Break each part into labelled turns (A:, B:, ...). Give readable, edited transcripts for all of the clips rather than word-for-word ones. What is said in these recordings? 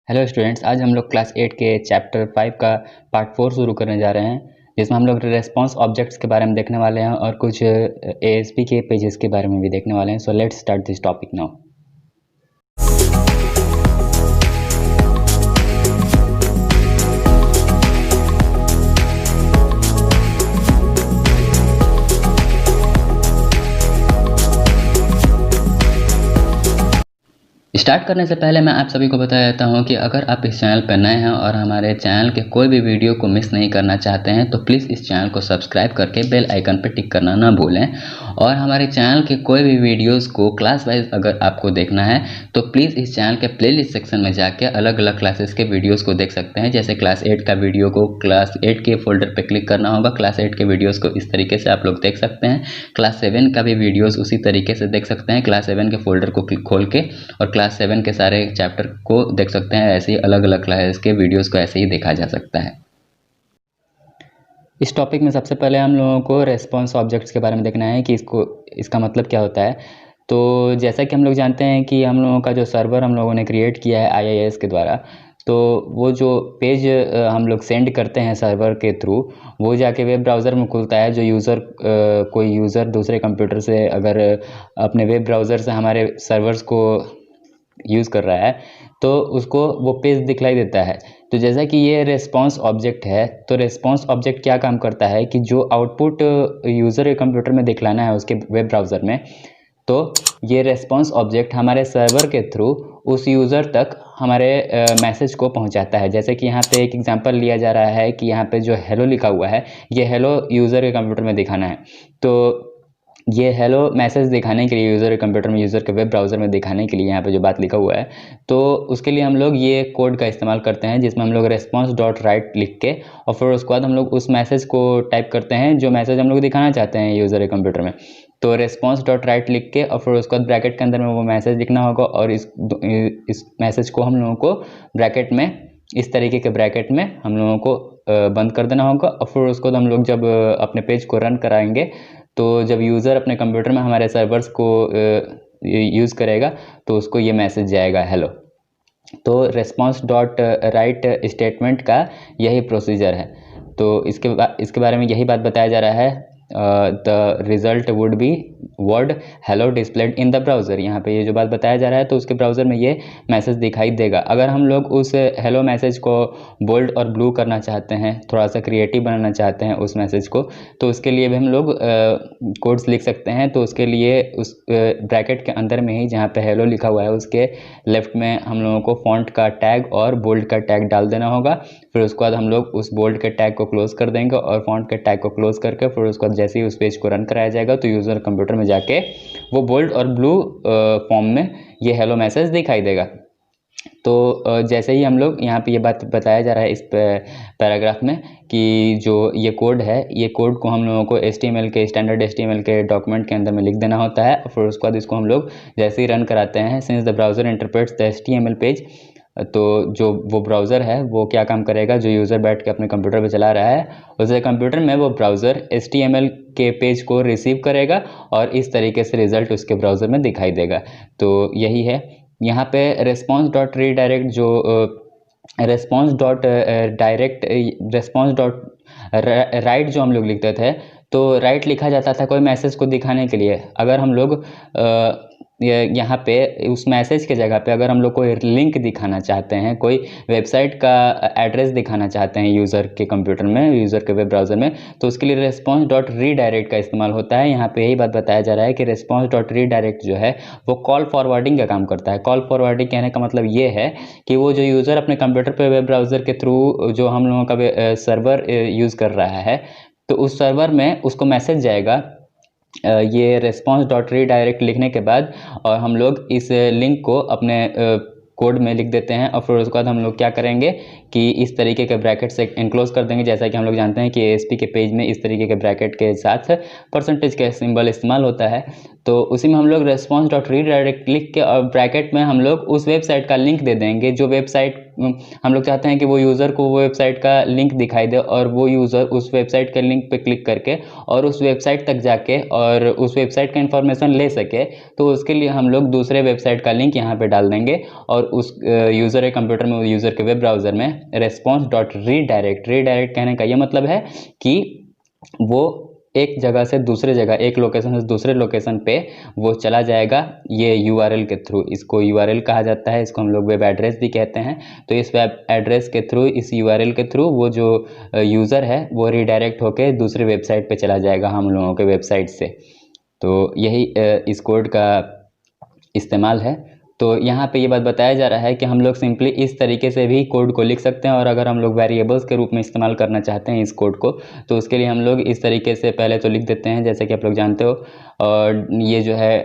A: Hello students, आज हम लोग क्लास 8 के चैप्टर 5 का पार्ट 4 शुरू करने जा रहे हैं, जिसमें हम लोग रिस्पांस ऑब्जेक्ट्स के बारे में देखने वाले हैं और कुछ एएसपी के पेजेस के बारे में भी देखने वाले हैं। So let's start this topic now. Start करने से पहले मैं आप सभी को बता देता हूं कि अगर आप इस चैनल पर नए हैं और हमारे चैनल के कोई भी वीडियो को मिस नहीं करना चाहते हैं तो प्लीज़ इस चैनल को सब्सक्राइब करके बेल आइकन पर टिक करना ना भूलें। और हमारे चैनल के कोई भी वीडियोस को क्लास वाइज अगर आपको देखना है तो प्लीज़ इस चैनल के प्लेलिस्ट सेक्शन में जाके अलग अलग क्लासेस के वीडियोज़ को देख सकते हैं। जैसे क्लास 8 का वीडियो को क्लास 8 के फोल्डर पर क्लिक करना होगा, क्लास 8 के वीडियोज़ को इस तरीके से आप लोग देख सकते हैं। क्लास 7 का भी वीडियोज़ उसी तरीके से देख सकते हैं, क्लास 7 के फोल्डर को खोल के, और क्लास 7 के सारे चैप्टर को देख सकते हैं। ऐसे ही अलग अलग क्लास के वीडियोस को ऐसे ही देखा जा सकता है। इस टॉपिक में सबसे पहले हम लोगों को रेस्पॉन्स ऑब्जेक्ट्स के बारे में देखना है कि इसका मतलब क्या होता है। तो जैसा कि हम लोग जानते हैं कि हम लोगों का जो सर्वर हम लोगों ने क्रिएट किया है IIS के द्वारा, तो वो जो पेज हम लोग सेंड करते हैं सर्वर के थ्रू, वो जाके वेब ब्राउज़र में खुलता है। जो यूज़र कोई यूज़र दूसरे कंप्यूटर से अगर अपने वेब ब्राउज़र से हमारे सर्वर्स को यूज़ कर रहा है तो उसको वो पेज दिखलाई देता है। तो जैसा कि ये रेस्पॉन्स ऑब्जेक्ट है, तो रेस्पॉन्स ऑब्जेक्ट क्या काम करता है कि जो आउटपुट यूज़र के कंप्यूटर में दिखलाना है उसके वेब ब्राउज़र में, तो ये रेस्पॉन्स ऑब्जेक्ट हमारे सर्वर के थ्रू उस यूज़र तक हमारे मैसेज को पहुंचाता है। जैसे कि यहाँ पे एक एग्जांपल लिया जा रहा है कि यहाँ पे जो हेलो लिखा हुआ है, ये हेलो यूज़र के कंप्यूटर में दिखाना है। तो ये हेलो मैसेज दिखाने के लिए यूज़र के कंप्यूटर में, यूज़र के वेब ब्राउज़र में दिखाने के लिए यहाँ पे जो बात लिखा हुआ है, तो उसके लिए हम लोग ये कोड का इस्तेमाल करते हैं, जिसमें हम लोग response.write लिख के और फिर उसके बाद हम लोग उस मैसेज को टाइप करते हैं जो मैसेज हम लोग दिखाना चाहते हैं यूज़र के कंप्यूटर में। तो response.write लिख के और फिर उसके बाद ब्रैकेट के अंदर में वो मैसेज लिखना होगा, और इस मैसेज को हम लोगों को ब्रैकेट में, इस तरीके के ब्रैकेट में हम लोगों को बंद कर देना होगा। और फिर उसको हम लोग जब अपने पेज को रन कराएंगे, तो जब यूज़र अपने कंप्यूटर में हमारे सर्वर्स को यूज़ करेगा तो उसको ये मैसेज जाएगा हेलो। तो response.write स्टेटमेंट का यही प्रोसीजर है। तो इसके बारे में यही बात बताया जा रहा है। The result would be word hello displayed in the browser. यहाँ पे ये जो बात बताया जा रहा है, तो उसके ब्राउज़र में ये मैसेज दिखाई देगा। अगर हम लोग उस हेलो मैसेज को बोल्ड और ब्लू करना चाहते हैं, थोड़ा सा क्रिएटिव बनाना चाहते हैं उस मैसेज को, तो उसके लिए भी हम लोग कोड्स लिख सकते हैं। तो उसके लिए उस ब्रैकेट के अंदर में ही जहाँ पे हेलो लिखा हुआ है उसके लेफ्ट में हम लोगों को फॉन्ट का टैग और बोल्ड का टैग डाल देना होगा। फिर उसके बाद हम लोग उस बोल्ड के टैग को क्लोज कर देंगे और फॉन्ट के टैग को क्लोज करके फिर उसके बाद जैसे ही उस पेज को रन कराया जाएगा तो यूज़र कंप्यूटर में जाके वो बोल्ड और ब्लू फॉर्म में ये हेलो मैसेज दिखाई देगा। तो जैसे ही हम लोग यहाँ पे ये बात बताया जा रहा है इस पैराग्राफ में कि जो ये कोड है, ये कोड को हम लोगों को HTML के स्टैंडर्ड HTML के डॉक्यूमेंट के अंदर में लिख देना होता है। और फिर उसके बाद इसको हम लोग जैसे ही रन कराते हैं, since the browser interprets the HTML page, तो जो वो ब्राउज़र है वो क्या काम करेगा, जो यूज़र बैठ के अपने कंप्यूटर पे चला रहा है उसके कंप्यूटर में वो ब्राउज़र HTML के पेज को रिसीव करेगा और इस तरीके से रिज़ल्ट उसके ब्राउज़र में दिखाई देगा। तो यही है यहाँ पे response.redirect जो response.write जो हम लोग लिखते थे, तो राइट लिखा जाता था कोई मैसेज को दिखाने के लिए। अगर हम लोग यहाँ पे उस मैसेज के जगह पे अगर हम लोग कोई लिंक दिखाना चाहते हैं, कोई वेबसाइट का एड्रेस दिखाना चाहते हैं यूज़र के कंप्यूटर में, यूज़र के वेब ब्राउज़र में, तो उसके लिए response.redirect का इस्तेमाल होता है। यहाँ पे यही बात बताया जा रहा है कि response.redirect जो है वो कॉल फॉरवर्डिंग का काम करता है। कॉल फॉरवर्डिंग कहने का मतलब ये है कि वो जो यूज़र अपने कंप्यूटर पे वेब ब्राउज़र के थ्रू जो हम लोगों का सर्वर यूज़ कर रहा है, तो उस सर्वर में उसको मैसेज जाएगा ये response.redirect लिखने के बाद, और हम लोग इस लिंक को अपने कोड में लिख देते हैं। और फिर उसके बाद हम लोग क्या करेंगे कि इस तरीके के ब्रैकेट से एनक्लोज कर देंगे। जैसा कि हम लोग जानते हैं कि ASP के पेज में इस तरीके के ब्रैकेट के साथ परसेंटेज का सिंबल इस्तेमाल होता है। तो उसी में हम लोग response.redirect लिख के और ब्रैकेट में हम लोग उस वेबसाइट का लिंक दे देंगे जो वेबसाइट हम लोग चाहते हैं कि वो यूज़र को वो वेबसाइट का लिंक दिखाई दे और वो यूज़र उस वेबसाइट के लिंक पे क्लिक करके और उस वेबसाइट तक जाके और उस वेबसाइट का इन्फॉर्मेशन ले सके, तो उसके लिए हम लोग दूसरे वेबसाइट का लिंक यहाँ पे डाल देंगे और उस यूज़र के कंप्यूटर में, यूज़र के वेब ब्राउज़र में response.redirect, रीडायरेक्ट कहने का ये मतलब है कि वो एक जगह से दूसरे जगह, एक लोकेशन से दूसरे लोकेशन पे वो चला जाएगा ये यूआरएल के थ्रू। इसको यूआरएल कहा जाता है, इसको हम लोग वेब एड्रेस भी कहते हैं। तो इस वेब एड्रेस के थ्रू, इस यूआरएल के थ्रू वो जो यूज़र है वो रीडायरेक्ट होके दूसरे वेबसाइट पे चला जाएगा हम लोगों के वेबसाइट से। तो यही इस कोड का इस्तेमाल है। तो यहाँ पे ये बात बताया जा रहा है कि हम लोग सिंपली इस तरीके से भी कोड को लिख सकते हैं, और अगर हम लोग वेरिएबल्स के रूप में इस्तेमाल करना चाहते हैं इस कोड को, तो उसके लिए हम लोग इस तरीके से पहले तो लिख देते हैं जैसे कि आप लोग जानते हो। और ये जो है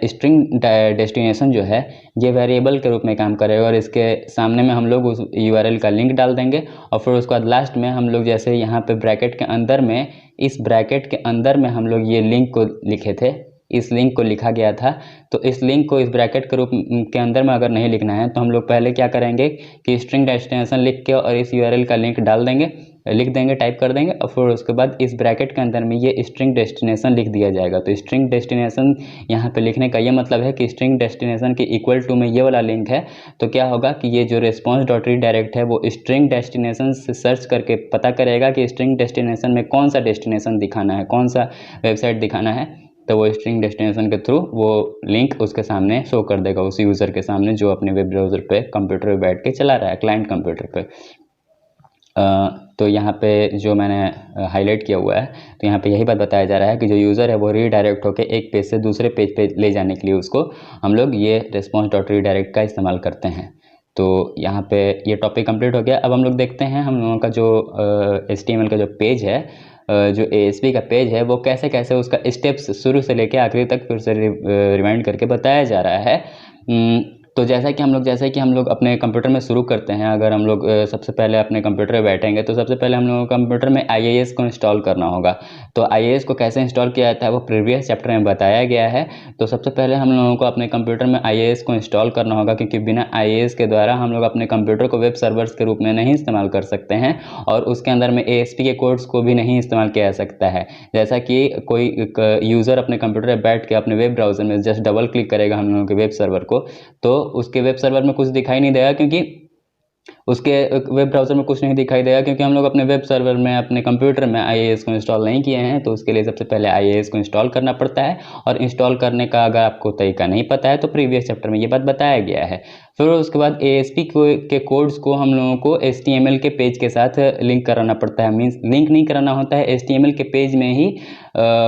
A: स्ट्रिंग डेस्टिनेशन जो है ये वेरिएबल के रूप में काम करेगा, और इसके सामने में हम लोग उस यूआरएल का लिंक डाल देंगे। और फिर उसके बाद लास्ट में हम लोग जैसे यहाँ पे ब्रैकेट के अंदर में, इस ब्रैकेट के अंदर में हम लोग ये लिंक को लिखे थे, इस लिंक को लिखा गया था। तो इस लिंक को इस ब्रैकेट के रूप के अंदर में अगर नहीं लिखना है तो हम लोग पहले क्या करेंगे कि स्ट्रिंग डेस्टिनेशन लिख के और इस यूआरएल का लिंक डाल देंगे, लिख देंगे, टाइप कर देंगे, और फिर उसके बाद इस ब्रैकेट के अंदर में ये स्ट्रिंग डेस्टिनेशन लिख दिया जाएगा। तो स्ट्रिंग डेस्टिनेशन यहाँ पे लिखने का ये मतलब है कि स्ट्रिंग डेस्टिनेशन के इक्वल टू में ये वाला लिंक है। तो क्या होगा कि ये जो response.redirect है वो स्ट्रिंग डेस्टिनेशन से सर्च करके पता करेगा कि स्ट्रिंग डेस्टिनेशन में कौन सा डेस्टिनेशन दिखाना है, कौन सा वेबसाइट दिखाना है। तो वो स्ट्रिंग डेस्टिनेशन के थ्रू वो लिंक उसके सामने शो कर देगा, उस यूज़र के सामने जो अपने वेब ब्राउज़र पे कंप्यूटर पे बैठ के चला रहा है, क्लाइंट कंप्यूटर पे। तो यहाँ पे जो मैंने हाईलाइट किया हुआ है, तो यहाँ पे यही बात बताया जा रहा है कि जो यूज़र है वो रीडायरेक्ट होकर एक पेज से दूसरे पेज पे ले जाने के लिए उसको हम लोग ये response.redirect का इस्तेमाल करते हैं। तो यहाँ पे ये टॉपिक कंप्लीट हो गया। अब हम लोग देखते हैं हम लोगों का जो HTML का जो पेज है, जो ASP का पेज है, वो कैसे कैसे उसका स्टेप्स शुरू से लेके आखिरी तक फिर से रिवाइंड करके बताया जा रहा है। तो जैसा कि हम लोग अपने कंप्यूटर में शुरू करते हैं, अगर हम लोग सबसे पहले अपने कंप्यूटर में बैठेंगे तो सबसे पहले हम लोगों को कंप्यूटर में IIS को इंस्टॉल करना होगा। तो IIS को कैसे इंस्टॉल किया जाता है वो प्रीवियस चैप्टर में बताया गया है। तो सबसे पहले हम लोगों को अपने कंप्यूटर में IIS को इंस्टॉल करना होगा, क्योंकि बिना IIS के द्वारा हम लोग अपने कंप्यूटर को वेब सर्वर्स के रूप में नहीं इस्तेमाल कर सकते हैं, और उसके अंदर में ASP के कोड्स को भी नहीं इस्तेमाल किया जा सकता है। जैसा कि कोई यूज़र अपने कंप्यूटर पर बैठ के अपने वेब ब्राउज़र में जस्ट डबल क्लिक करेगा हम लोगों के वेब सर्वर को, तो उसके वेब सर्वर में कुछ दिखाई नहीं देगा, क्योंकि उसके वेब ब्राउज़र में कुछ नहीं दिखाई देगा, क्योंकि हम लोग अपने वेब सर्वर में, अपने कंप्यूटर में IIS को इंस्टॉल नहीं किए हैं। तो उसके लिए सबसे पहले IIS को इंस्टॉल करना पड़ता है, और इंस्टॉल करने का अगर आपको तरीका नहीं पता है तो प्रीवियस चैप्टर में ये बात बताया गया है। फिर उसके बाद ASP के कोड्स को हम लोगों को HTML के पेज के साथ लिंक कराना पड़ता है। मीन्स लिंक नहीं कराना होता है, HTML के पेज में ही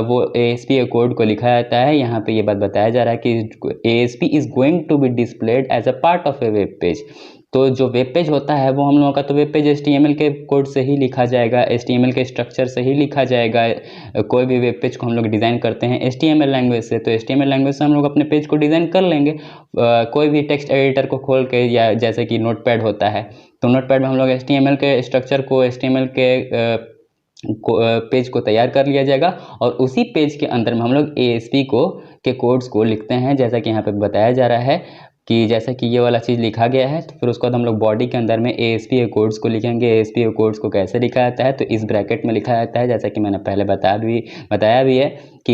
A: वो ASP के कोड को लिखा जाता है। यहाँ पे ये बात बताया जा रहा है कि ASP is going to be displayed as a part of a web page. तो जो वेब पेज होता है वो हम लोगों का, तो वेब पेज HTML के कोड से ही लिखा जाएगा, HTML के स्ट्रक्चर से ही लिखा जाएगा। कोई भी वेब पेज को हम लोग डिज़ाइन करते हैं HTML लैंग्वेज से, तो HTML लैंग्वेज से हम लोग अपने पेज को डिज़ाइन कर लेंगे। कोई भी टेक्स्ट एडिटर को खोल के, या जैसे कि नोटपैड होता है, तो नोटपैड में हम लोग HTML के स्ट्रक्चर को, HTML के पेज को तैयार कर लिया जाएगा, और उसी पेज के अंदर में हम लोग ASP के कोड्स को लिखते हैं, जैसा कि यहाँ पे बताया जा रहा है कि जैसा कि ये वाला चीज़ लिखा गया है। तो फिर उसके बाद हम लोग बॉडी के अंदर में ASP के कोड्स को लिखेंगे। ASP के कोड्स को कैसे लिखा जाता है, तो इस ब्रैकेट में लिखा जाता है, जैसा कि मैंने पहले बताया भी है कि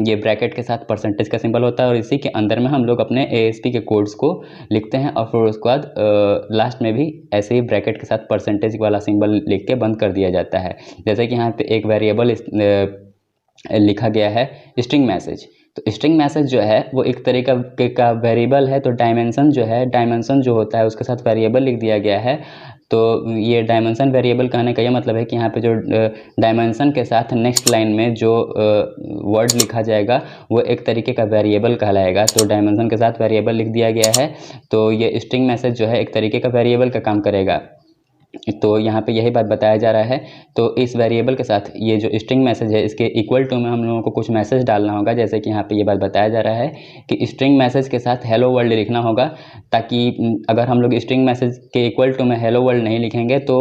A: ये ब्रैकेट के साथ परसेंटेज का सिंबल होता है, और इसी के अंदर में हम लोग अपने ASP के कोड्स को लिखते हैं। और फिर उसके बाद लास्ट में भी ऐसे ही ब्रैकेट के साथ परसेंटेज वाला सिंबल लिख के बंद कर दिया जाता है। जैसे कि यहाँ पे एक वेरिएबल लिखा गया है स्ट्रिंग मैसेज। तो स्ट्रिंग मैसेज जो है वो एक तरीके का वेरिएबल है। तो डायमेंशन जो होता है उसके साथ वेरिएबल लिख दिया गया है। तो ये डायमेंशन वेरिएबल कहने का ये मतलब है कि यहाँ पे जो डायमेंशन के साथ नेक्स्ट लाइन में जो वर्ड लिखा जाएगा वो एक तरीके का वेरिएबल कहलाएगा। तो डायमेंशन के साथ वेरिएबल लिख दिया गया है, तो ये स्ट्रिंग मैसेज जो है एक तरीके का वेरिएबल का काम करेगा। तो यहाँ पे यही बात बताया जा रहा है। तो इस वेरिएबल के साथ ये जो स्ट्रिंग मैसेज है इसके इक्वल टू में हम लोगों को कुछ मैसेज डालना होगा। जैसे कि यहाँ पे ये बात बताया जा रहा है कि स्ट्रिंग मैसेज के साथ हेलो वर्ल्ड लिखना होगा, ताकि अगर हम लोग स्ट्रिंग मैसेज के इक्वल टू में हेलो वर्ल्ड नहीं लिखेंगे तो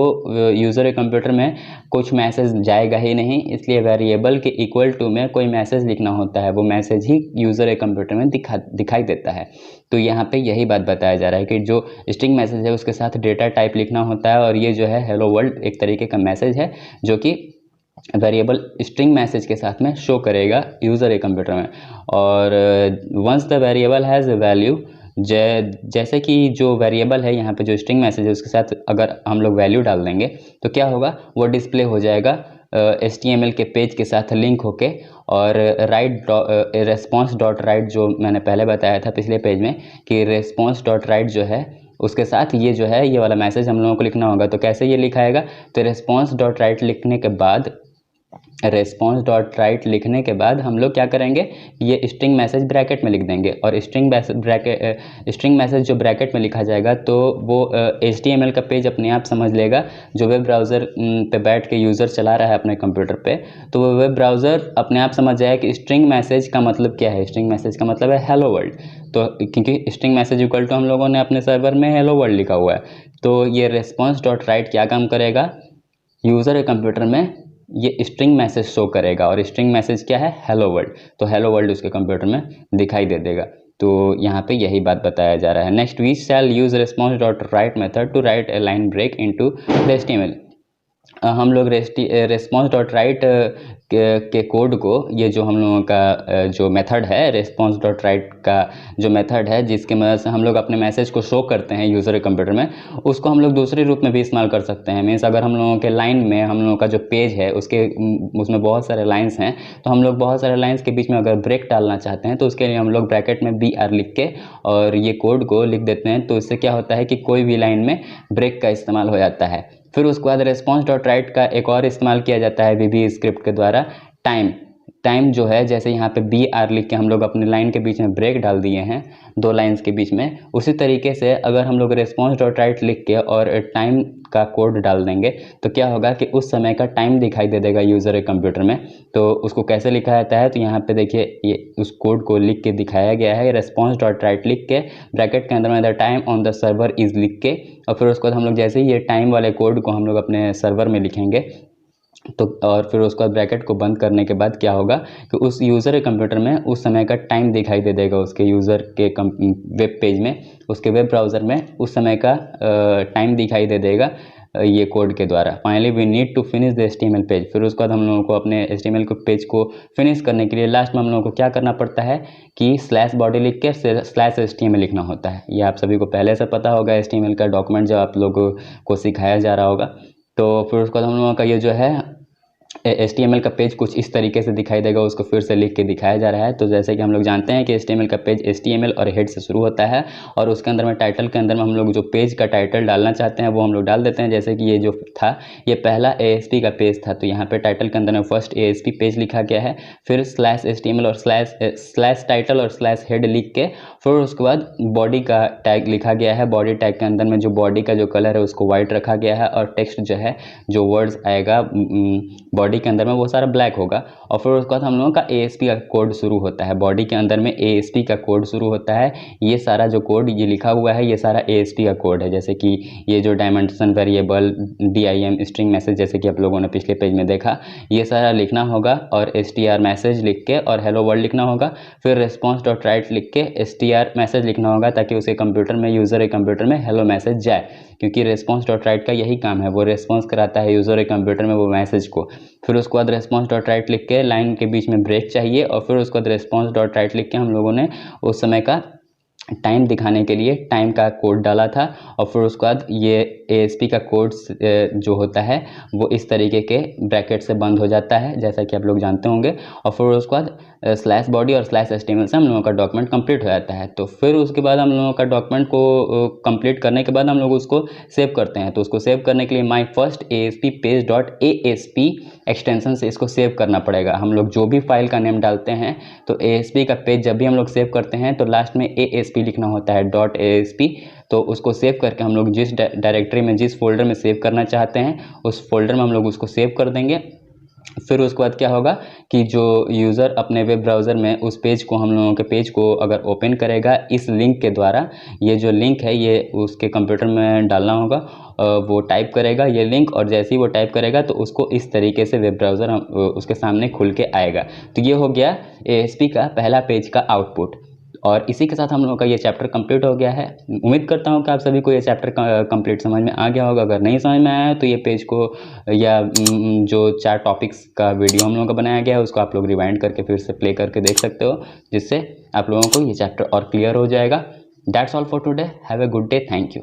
A: यूज़र के कंप्यूटर में कुछ मैसेज जाएगा ही नहीं। इसलिए वेरिएबल के इक्वल टू में कोई मैसेज लिखना होता है, वो मैसेज ही यूज़र के कंप्यूटर में दिखाई देता है। तो यहाँ पे यही बात बताया जा रहा है कि जो स्ट्रिंग मैसेज है उसके साथ डेटा टाइप लिखना होता है, और ये जो है हेलो वर्ल्ड एक तरीके का मैसेज है जो कि वेरिएबल स्ट्रिंग मैसेज के साथ में शो करेगा यूज़र के कंप्यूटर में। और once the variable has value, जैसे कि जो वेरिएबल है यहाँ पे जो स्ट्रिंग मैसेज है उसके साथ अगर हम लोग वैल्यू डाल देंगे तो क्या होगा, वो डिस्प्ले हो जाएगा HTML के पेज के साथ लिंक होके। और राइट रेस्पॉन्स डॉट राइट जो मैंने पहले बताया था पिछले पेज में कि रेस्पॉन्स डॉट राइट जो है उसके साथ ये जो है ये वाला मैसेज हम लोगों को लिखना होगा। तो कैसे ये लिखाएगा, तो रेस्पॉन्स डॉट राइट लिखने के बाद हम लोग क्या करेंगे, ये स्ट्रिंग मैसेज ब्रैकेट में लिख देंगे। और स्ट्रिंग मैसेज जो ब्रैकेट में लिखा जाएगा तो वो HTML का पेज अपने आप समझ लेगा। जो वेब ब्राउज़र पे बैठ के यूज़र चला रहा है अपने कंप्यूटर पे, तो वो वेब ब्राउज़र अपने आप समझ जाएगा कि स्ट्रिंग मैसेज का मतलब क्या है। स्ट्रिंग मैसेज का मतलब है हेलो वर्ल्ड। तो क्योंकि स्ट्रिंग मैसेज इक्वल टू हम लोगों ने अपने सर्वर में हेलो वर्ल्ड लिखा हुआ है, तो ये रेस्पॉन्स डॉट राइट क्या काम करेगा, यूज़र के कंप्यूटर में ये स्ट्रिंग मैसेज शो करेगा। और स्ट्रिंग मैसेज क्या है, हेलो वर्ल्ड। तो हेलो वर्ल्ड उसके कंप्यूटर में दिखाई दे देगा। तो यहाँ पे यही बात बताया जा रहा है। Next, we shall use response dot write method to write a line break into the HTML। हम लोग रेस्पॉन्स डॉट राइट के कोड को, ये जो हम लोगों का जो मेथड है रेस्पॉन्स डॉट राइट का जो मेथड है जिसके मदद से हम लोग अपने मैसेज को शो करते हैं यूज़र के कंप्यूटर में, उसको हम लोग दूसरे रूप में भी इस्तेमाल कर सकते हैं। मीन्स अगर हम लोगों के लाइन में हम लोगों का जो पेज है उसमें बहुत सारे लाइन्स हैं, तो हम लोग बहुत सारे लाइन्स के बीच में अगर ब्रेक डालना चाहते हैं तो उसके लिए हम लोग ब्रैकेट में BR लिख के और ये कोड को लिख देते हैं। तो इससे क्या होता है कि कोई भी लाइन में ब्रेक का इस्तेमाल हो जाता है। फिर उसके बाद रेस्पॉन्स डॉट राइट का एक और इस्तेमाल किया जाता है VB स्क्रिप्ट के द्वारा, टाइम जो है, जैसे यहाँ पे BR लिख के हम लोग अपने लाइन के बीच में ब्रेक डाल दिए हैं दो लाइंस के बीच में, उसी तरीके से अगर हम लोग रेस्पॉन्स डॉट राइट लिख के और टाइम का कोड डाल देंगे तो क्या होगा कि उस समय का टाइम दिखाई दे देगा यूज़र के कंप्यूटर में। तो उसको कैसे लिखा जाता है, तो यहाँ पे देखिए ये उस कोड को लिख के दिखाया गया है। रेस्पॉन्स डॉट राइट लिख के ब्रैकेट के अंदर में the time on the server is लिख के, और फिर उसके बाद हम लोग जैसे ही ये टाइम वाले कोड को हम लोग अपने सर्वर में लिखेंगे तो, और फिर उसके बाद ब्रैकेट को बंद करने के बाद क्या होगा कि उस यूज़र के कंप्यूटर में उस समय का टाइम दिखाई दे देगा। उसके यूज़र के वेब पेज में, उसके वेब ब्राउज़र में उस समय का टाइम दिखाई दे देगा ये कोड के द्वारा। Finally we need to finish the HTML page. फिर उसके बाद हम लोगों को अपने HTML को पेज को फिनिश करने के लिए लास्ट में हम लोगों को क्या करना पड़ता है कि /body लिख के /HTML लिखना होता है। ये आप सभी को पहले से पता होगा, HTML का डॉक्यूमेंट जब आप लोगों को सिखाया जा रहा होगा। तो फिर उसके बाद हम लोगों का ये जो है HTML का पेज कुछ इस तरीके से दिखाई देगा, उसको फिर से लिख के दिखाया जा रहा है। तो जैसे कि हम लोग जानते हैं कि HTML का पेज HTML और हेड से शुरू होता है, और उसके अंदर में टाइटल के अंदर में हम लोग जो पेज का टाइटल डालना चाहते हैं वो हम लोग डाल देते हैं। जैसे कि ये जो था ये पहला ASP का पेज था, तो यहाँ पे टाइटल के अंदर में फर्स्ट ASP पेज लिखा गया है, फिर /HTML और स्लैश टाइटल और /हेड लिख के फिर उसके बाद बॉडी का टैग लिखा गया है। बॉडी टैग के अंदर में जो बॉडी का जो कलर है उसको वाइट रखा गया है, और टेक्स्ट जो है जो वर्ड्स आएगा बॉडी के अंदर में वो सारा ब्लैक होगा। और फिर उसके बाद हम लोगों का ASP का कोड शुरू होता है। बॉडी के अंदर में ASP का कोड शुरू होता है। ये सारा जो कोड ये लिखा हुआ है ये सारा ASP का कोड है। जैसे कि ये जो dimension variable DIM string message, जैसे कि आप लोगों ने पिछले पेज में देखा, ये सारा लिखना होगा। और STR मैसेज लिख के और हेलो वर्ल्ड लिखना होगा। फिर रेस्पॉन्स डॉट राइट लिख के STR मैसेज लिखना होगा ताकि उसके कंप्यूटर में, यूज़र के कंप्यूटर में हेलो मैसेज जाए, क्योंकि रेस्पॉन्स डॉट राइट का यही काम है, वो रेस्पॉन्स कराता है यूज़र के कंप्यूटर में वो मैसेज को। फिर उसके बाद रेस्पॉन्स डॉट राइट लिख के लाइन के बीच में ब्रेक चाहिए, और फिर उसके बाद रेस्पॉन्स डॉट राइट लिख के हम लोगों ने उस समय का टाइम दिखाने के लिए टाइम का कोड डाला था। और फिर उसके बाद ये ASP का कोड जो होता है वो इस तरीके के ब्रैकेट से बंद हो जाता है, जैसा कि आप लोग जानते होंगे। और फिर उसके बाद /body और /HTML से हम लोगों का डॉक्यूमेंट कंप्लीट हो जाता है। तो फिर उसके बाद हम लोगों का डॉक्यूमेंट को कंप्लीट करने के बाद हम लोग उसको सेव करते हैं। तो उसको सेव करने के लिए my first ASP page dot ASP extension से इसको सेव करना पड़ेगा। हम लोग जो भी फाइल का नेम डालते हैं तो ASP का पेज जब भी हम लोग सेव करते हैं तो लास्ट में ASP लिखना होता है .ASP। तो उसको सेव करके हम लोग जिस डायरेक्टरी में, जिस फोल्डर में सेव करना चाहते हैं उस फोल्डर में हम लोग उसको सेव कर देंगे। फिर उसके बाद क्या होगा कि जो यूज़र अपने वेब ब्राउज़र में उस पेज को, हम लोगों के पेज को अगर ओपन करेगा इस लिंक के द्वारा, ये जो लिंक है ये उसके कंप्यूटर में डालना होगा, वो टाइप करेगा ये लिंक, और जैसे ही वो टाइप करेगा तो उसको इस तरीके से वेब ब्राउज़र उसके सामने खुल के आएगा। तो ये हो गया ASP का पहला पेज का आउटपुट। और इसी के साथ हम लोगों का ये चैप्टर कंप्लीट हो गया है। उम्मीद करता हूँ कि आप सभी को ये चैप्टर कंप्लीट समझ में आ गया होगा। अगर नहीं समझ में आया तो ये पेज को या जो 4 टॉपिक्स का वीडियो हम लोगों का बनाया गया है उसको आप लोग रिवाइंड करके फिर से प्ले करके देख सकते हो, जिससे आप लोगों को ये चैप्टर और क्लियर हो जाएगा। That's all for today. Have a good day. Thank you.